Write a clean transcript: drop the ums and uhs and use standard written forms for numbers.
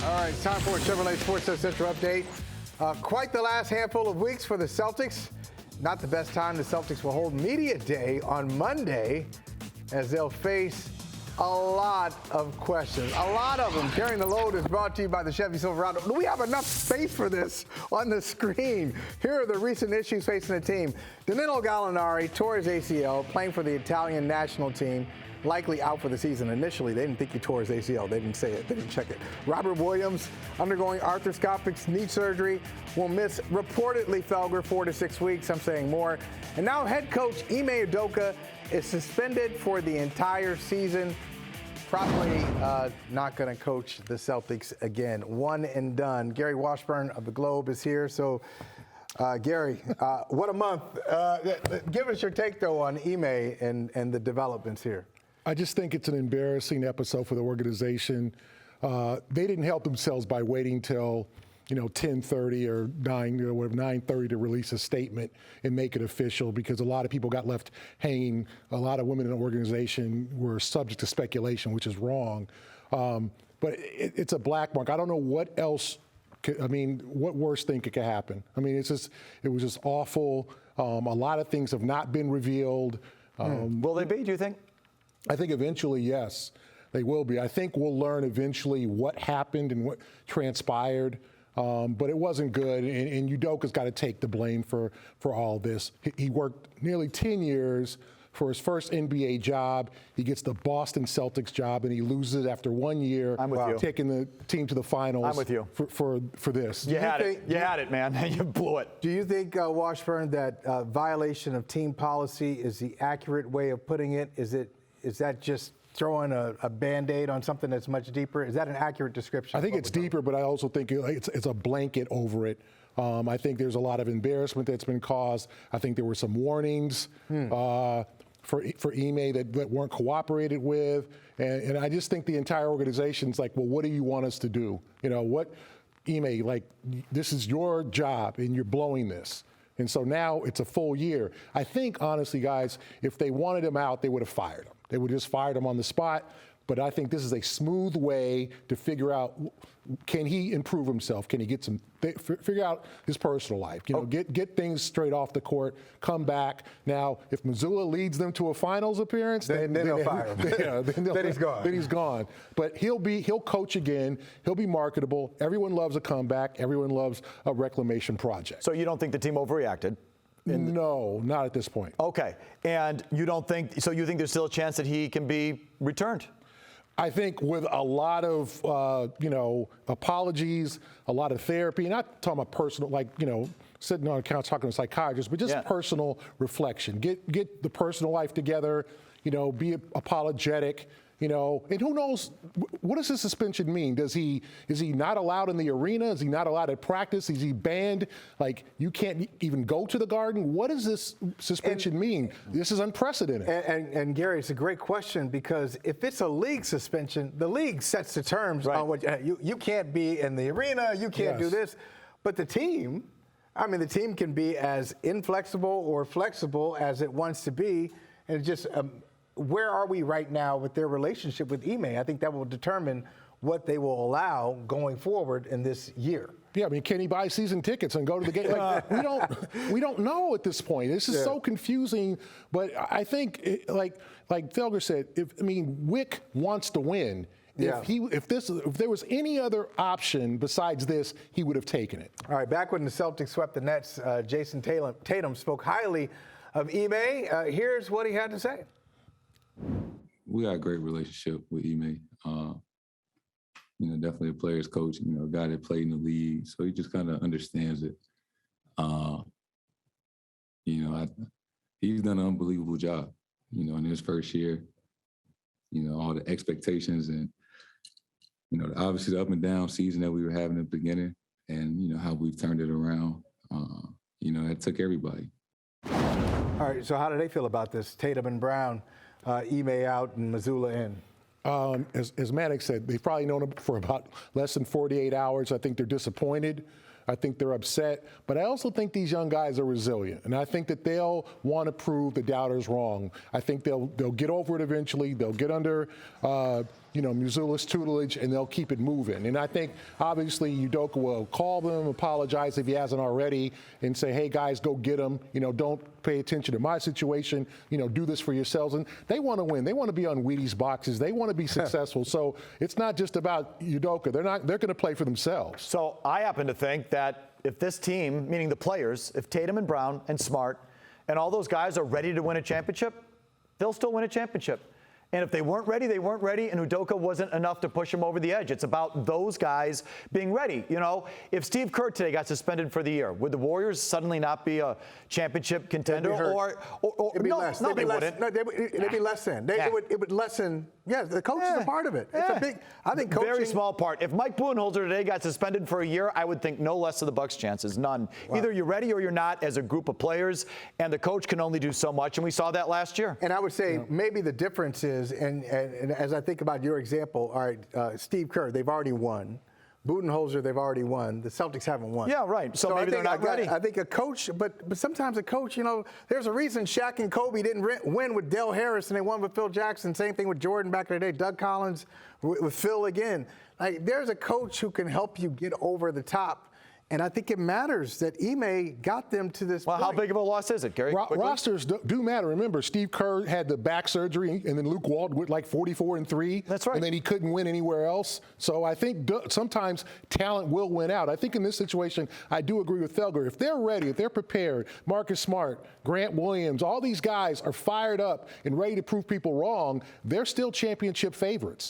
All right, it's time for a Chevrolet Sports Central update. Quite the last handful of weeks for the Celtics. Not the best time. The Celtics will hold media day on Monday as they'll face a lot of questions. A lot of them. Carrying the Load is brought to you by the Chevy Silverado. Do we have enough space for this on the screen? Here are the recent issues facing the team. Danilo Gallinari tore his ACL, playing for the Italian national team. Likely out for the season. Initially, they didn't think he tore his ACL. They didn't say it. They didn't check it. Robert Williams, undergoing arthroscopic knee surgery, will miss reportedly Felger 4 to 6 weeks. I'm saying more. And now head coach Ime Udoka is suspended for the entire season. Probably not going to coach the Celtics again. One and done. Gary Washburn of the Globe is here. So, Gary, what a month. Give us your take, though, on Ime and the developments here. I just think it's an embarrassing episode for the organization. They didn't help themselves by waiting till 10:30 or 9:30 to release a statement and make it official, because a lot of people got left hanging. A lot of women in the organization were subject to speculation, which is wrong. But it's a black mark. I don't know what else. What worse thing could happen? It was just awful. A lot of things have not been revealed. Will they be, do you think? I think eventually, yes, they will be. I think we'll learn eventually what happened and what transpired. But it wasn't good, and Udoka's got to take the blame for all this. He worked nearly 10 years for his first NBA job. He gets the Boston Celtics job, and he loses it after 1 year. I'm with you. Taking the team to the finals. I'm with you. For this. You had it, man. You blew it. Do you think, Washburn, that violation of team policy is the accurate way of putting it? Is that just throwing a Band-Aid on something that's much deeper? Is that an accurate description? I think it's deeper, but I also think it's a blanket over it. I think there's a lot of embarrassment that's been caused. I think there were some warnings for Ime that weren't cooperated with. And I just think the entire organization's like, well, what do you want us to do? Ime, this is your job, and you're blowing this. And so now it's a full year. I think, honestly, guys, if they wanted him out, they would have fired him. They would have just fired him on the spot. But I think this is a smooth way to figure out, can he improve himself? Can he get figure out his personal life? Get things straight off the court, come back. Now, if Missoula leads them to a finals appearance, then they'll fire him. Yeah, then he's gone. Then he's gone. But he'll coach again. He'll be marketable. Everyone loves a comeback. Everyone loves a reclamation project. So you don't think the team overreacted? No, not at this point. Okay. And you think there's still a chance that he can be returned? I think with a lot of, apologies, a lot of therapy, not talking about personal, sitting on a couch talking to a psychiatrist, but just personal reflection. Get the personal life together, be apologetic. And who knows, what does this suspension mean? Is he not allowed in the arena? Is he not allowed at practice? Is he banned? You can't even go to the Garden? What does this suspension mean? This is unprecedented. And Gary, it's a great question, because if it's a league suspension, the league sets the terms on what you can't be in the arena, you can't do this. But the team can be as inflexible or flexible as it wants to be, and just where are we right now with their relationship with Ime? I think that will determine what they will allow going forward in this year. Yeah, can he buy season tickets and go to the game? We don't know at this point. This is so confusing. But I think, like Felger said, Wick wants to win. If there was any other option besides this, he would have taken it. All right, back when the Celtics swept the Nets, Jayson Tatum spoke highly of Ime. Here's what he had to say. We got a great relationship with Ime. Definitely a player's coach, a guy that played in the league. So he just kind of understands it. He's done an unbelievable job, in his first year. All the expectations and, obviously the up and down season that we were having at the beginning and, how we've turned it around. That took everybody. All right, so how do they feel about this? Tatum and Brown, Ime out and Missoula in. As Maddox said, they've probably known him for about less than 48 hours. I think they're disappointed. I think they're upset. But I also think these young guys are resilient. And I think that they'll want to prove the doubters wrong. I think they'll get over it eventually. They'll get under Missoula's tutelage, and they'll keep it moving. And I think, obviously, Udoka will call them, apologize if he hasn't already, and say, hey, guys, go get them. Don't pay attention to my situation. Do this for yourselves. And they want to win. They want to be on Wheaties boxes. They want to be successful. So it's not just about Udoka. They're going to play for themselves. So I happen to think that if this team, meaning the players, if Tatum and Brown and Smart and all those guys are ready to win a championship, they'll still win a championship. And if they weren't ready, they weren't ready, and Udoka wasn't enough to push them over the edge. It's about those guys being ready. If Steve Kerr today got suspended for the year, would the Warriors suddenly not be a championship contender? It'd be less. No, they wouldn't. No, it'd be less than. It would lessen. Yeah, the coach is a part of it. It's a big. I think coaching. Very small part. If Mike Budenholzer today got suspended for a year, I would think no less of the Bucks' chances. None. Wow. Either you're ready or you're not as a group of players, and the coach can only do so much, and we saw that last year. And I would say maybe the difference is, and as I think about your example, all right, Steve Kerr, they've already won. Budenholzer, they've already won. The Celtics haven't won. Yeah, right. So maybe they're not ready. I think a coach, but sometimes a coach, there's a reason Shaq and Kobe didn't win with Del Harris and they won with Phil Jackson. Same thing with Jordan back in the day. Doug Collins with Phil again. Like, there's a coach who can help you get over the top. And I think it matters that Ime got them to this point. How big of a loss is it, Gary? Rosters do matter. Remember, Steve Kerr had the back surgery, and then Luke Walton went like 44-3. That's right. And then he couldn't win anywhere else. So I think sometimes talent will win out. I think in this situation, I do agree with Felger. If they're ready, if they're prepared, Marcus Smart, Grant Williams, all these guys are fired up and ready to prove people wrong, they're still championship favorites.